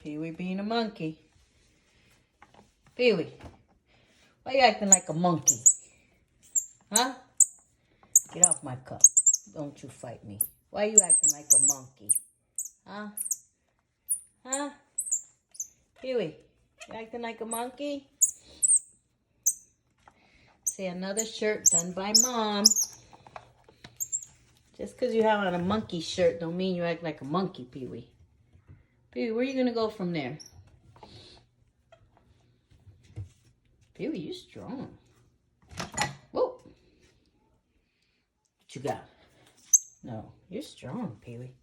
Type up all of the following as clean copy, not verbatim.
Pee-wee being a monkey. Pee-wee, why you acting like a monkey? Huh? Get off my cup. Don't you fight me. Why you acting like a monkey? Huh? Huh? Pee-wee, you acting like a monkey? Say another shirt done by Mom. Just because you have on a monkey shirt don't mean you act like a monkey, Pee-wee. Pee-wee, where are you going to go from there? Pee-wee, you strong. Whoa. What you got? No, you're strong, Pee-wee.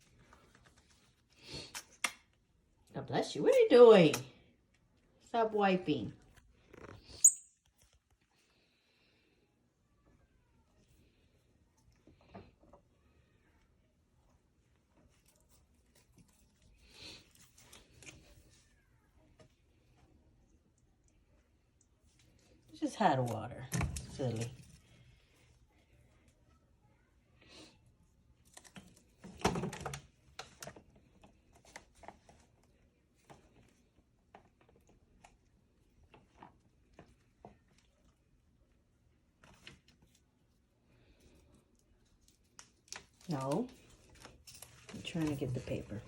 God bless you. What are you doing? Stop wiping. It's just hot water. Silly. No. I'm trying to get the paper.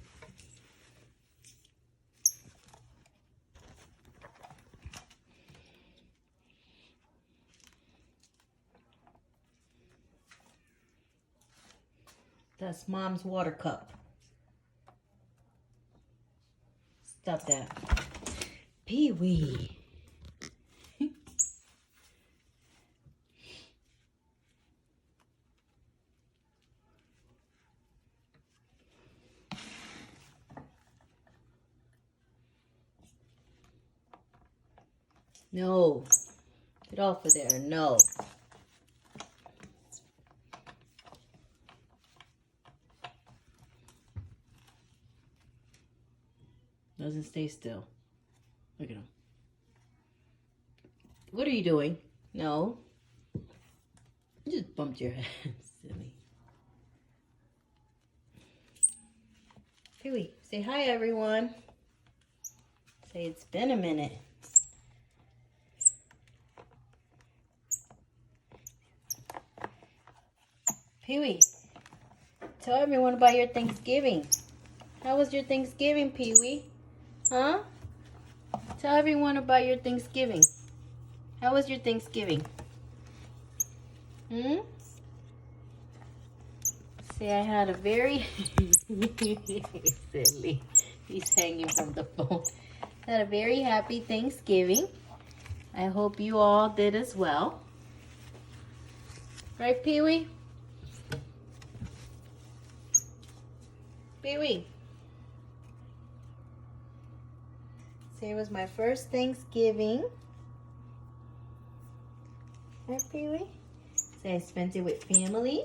That's Mom's water cup. Stop that. Pee-wee. No. Get off of there. No. Doesn't stay still. Look at him. What are you doing? No. You just bumped your head. Silly. Pee-wee, say hi, everyone. Say it's been a minute. Pee-wee, tell everyone about your Thanksgiving. How was your Thanksgiving, Pee-wee? Huh? Tell everyone about your Thanksgiving. How was your Thanksgiving? Say I had a very... Silly. He's hanging from the phone. Had a very happy Thanksgiving. I hope you all did as well. Right, Pee-wee? Pee-wee. Say it was my first Thanksgiving. Right, Pee-wee? Say I spent it with family.